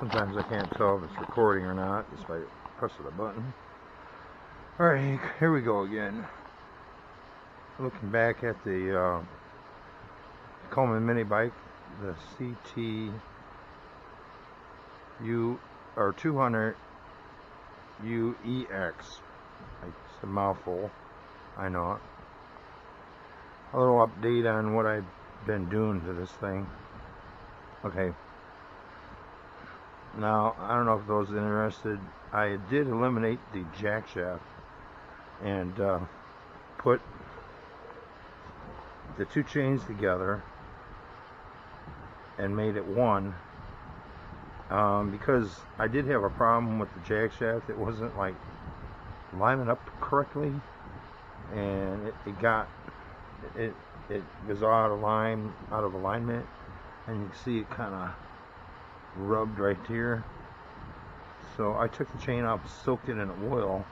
Sometimes I can't tell if it's recording or not just by pressing the button. Alright, here we go again. Looking back at the Coleman mini bike, the CT200U EX. It's a mouthful, I know it. A little update on what I've been doing to this thing. Okay. Now, I don't know if those interested, I did eliminate the Jackshaft and put the two chains together and made it one, because I did have a problem with the Jackshaft. It wasn't like lining up correctly, and it was out of alignment, and you can see it kind of rubbed right here. So I took the chain off, soaked it in oil,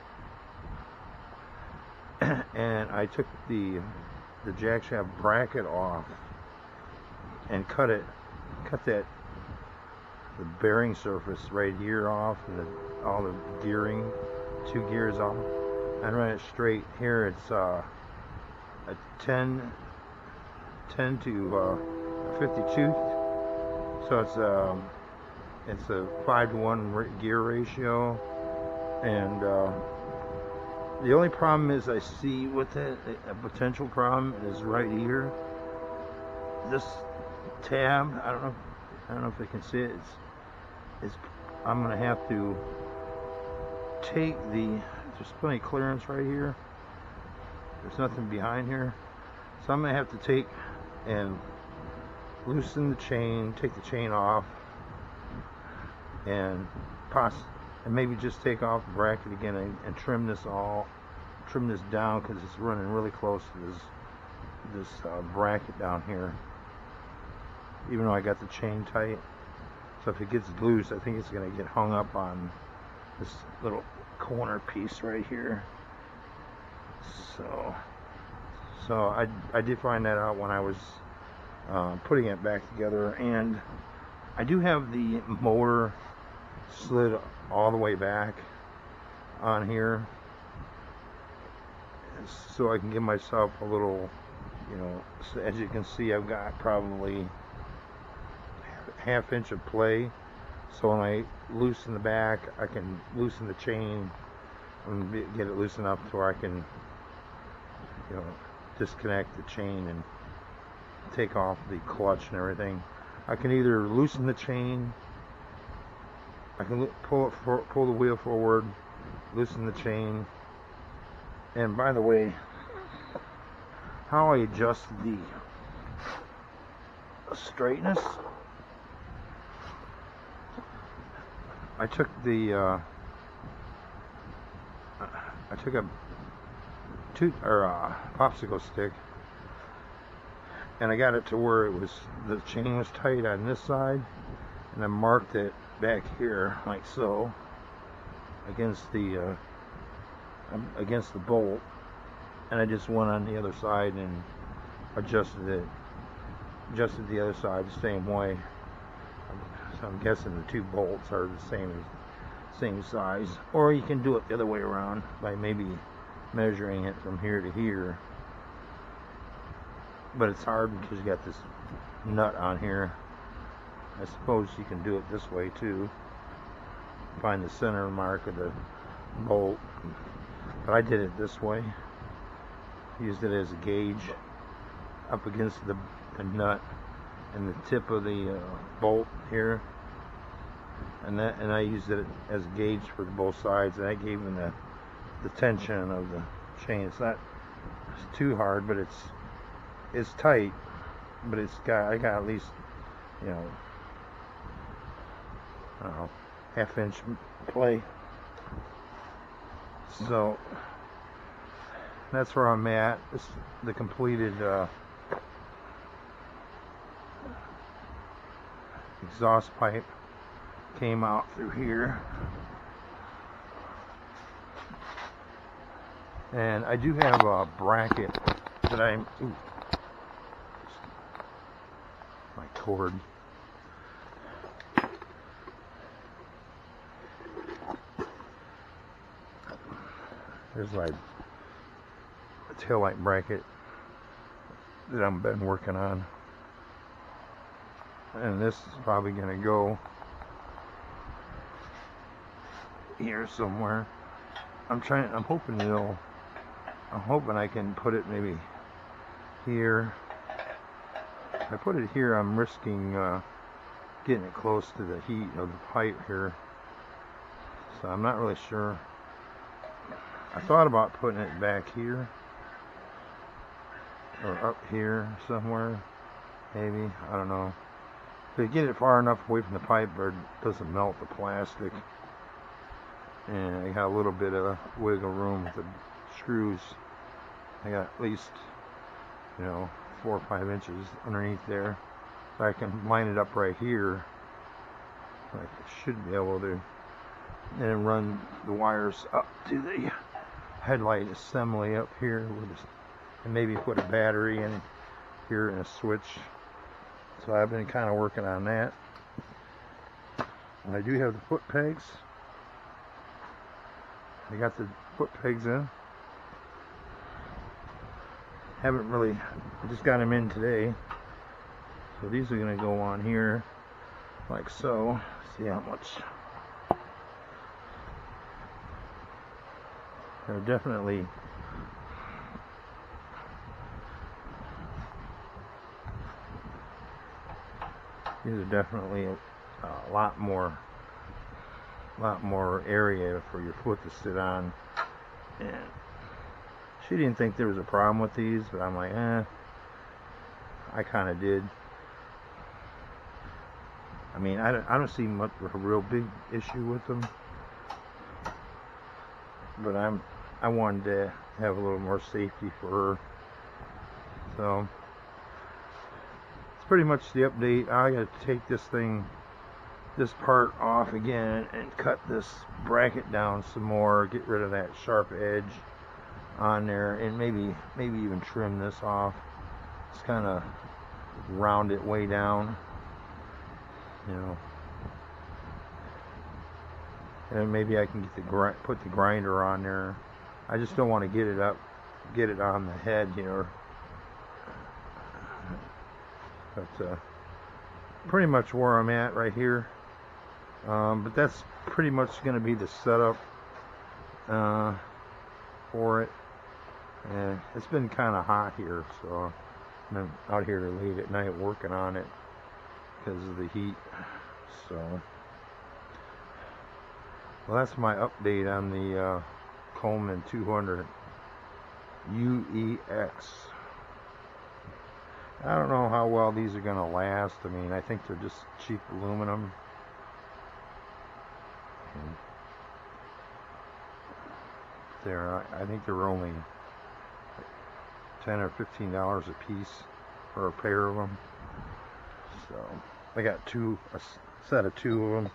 and I took the Jackshaft bracket off and cut the bearing surface right here off, and all the gearing, 2 gears off, and run it straight. Here it's a 10 to 52, so it's a 5-to-1 gear ratio, and the only problem is I see with it, a potential problem is right here. This tab, I don't know if I can see it. I'm gonna have to take there's plenty of clearance right here. There's nothing behind here, so I'm gonna have to take and loosen the chain, take the chain off, and maybe just take off the bracket again and trim this down, because it's running really close to this bracket down here, even though I got the chain tight. So if it gets loose, I think it's going to get hung up on this little corner piece right here. So I did find that out when I was putting it back together, and I do have the motor slid all the way back on here, so I can give myself a little, so as you can see, I've got probably ½ inch of play. So when I loosen the back, I can loosen the chain and get it loose enough to where I can, disconnect the chain and take off the clutch and everything. I can either loosen the chain, I can pull the wheel forward, loosen the chain, and by the way, how I adjust the straightness, I took a popsicle stick, and I got it to where the chain was tight on this side, and I marked it back here like so against the bolt, and I just went on the other side and adjusted the other side the same way. So I'm guessing the two bolts are the same size, or you can do it the other way around by maybe measuring it from here to here, but it's hard because you got this nut on here. I suppose you can do it this way too, find the center mark of the bolt, but I did it this way, used it as a gauge up against the nut and the tip of the bolt here, and I used it as a gauge for both sides, and that gave them the tension of the chain. It's not too hard, but it's tight, but I got at least, I don't know, ½ inch play. So that's where I'm at. The completed exhaust pipe came out through here, and I do have a bracket that my cord. There's my taillight bracket that I've been working on, and this is probably going to go here somewhere. I'm hoping I can put it maybe here. If I put it here, I'm risking getting it close to the heat of the pipe here, so I'm not really sure. I thought about putting it back here or up here somewhere, maybe, I don't know. If you get it far enough away from the pipe where it doesn't melt the plastic, and I got a little bit of wiggle room with the screws. I got at least, 4 or 5 inches underneath there. If I can line it up right here, I should be able to, and run the wires up to the headlight assembly up here and maybe put a battery in here and a switch. So I've been kind of working on that. And I do have the foot pegs. I got the foot pegs in. I just got them in today. So these are going to go on here like so. See how much. They're definitely a lot more area for your foot to sit on. And she didn't think there was a problem with these, but I'm like, I kind of did. I mean, I don't see much of a real big issue with them, but I wanted to have a little more safety for her. So it's pretty much the update. I got to take this part off again and cut this bracket down some more, get rid of that sharp edge on there, and maybe even trim this off. Just kind of round it way down, and maybe I can put the grinder on there. I just don't want to get it on the head here. But pretty much where I'm at right here. But that's pretty much going to be the setup for it. And it's been kind of hot here, so I'm out here late at night working on it because of the heat. So, well, that's my update on the Coleman 200 UEX. I don't know how well these are going to last. I mean, I think they're just cheap aluminum. I think they're only $10 or $15 a piece for a pair of them. So I got a set of 2 of them.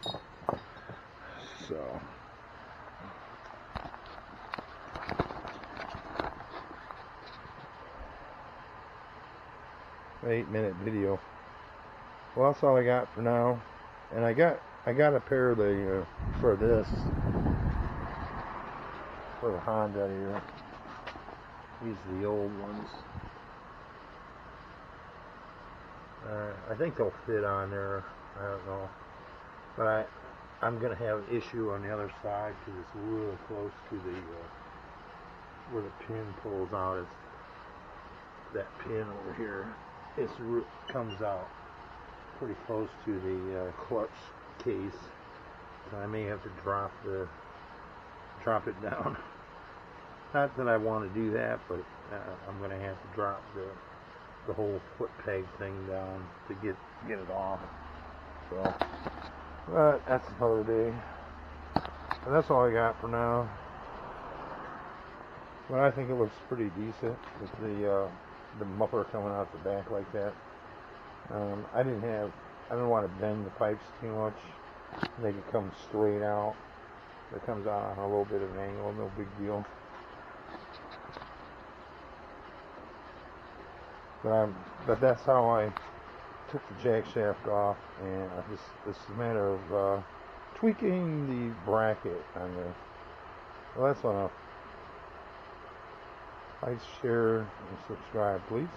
So an 8-minute video. Well, that's all I got for now. And I got a pair of the for this, for the Honda here. These are the old ones. I think they'll fit on there. I don't know, but I'm gonna have an issue on the other side because it's real close to the where the pin pulls out. It's that pin over here. It comes out pretty close to the clutch case, so I may have to drop it down. Not that I want to do that, but I'm going to have to drop the whole foot peg thing down to get it off. So, but that's another day. And that's all I got for now. But I think it looks pretty decent with the muffler coming out the back like that. I don't want to bend the pipes too much. Make it come straight out. It comes out on a little bit of an angle, no big deal. But that's how I took the jack shaft off, and it's a matter of tweaking the bracket on the. Well, that's what Like, share, and subscribe, please.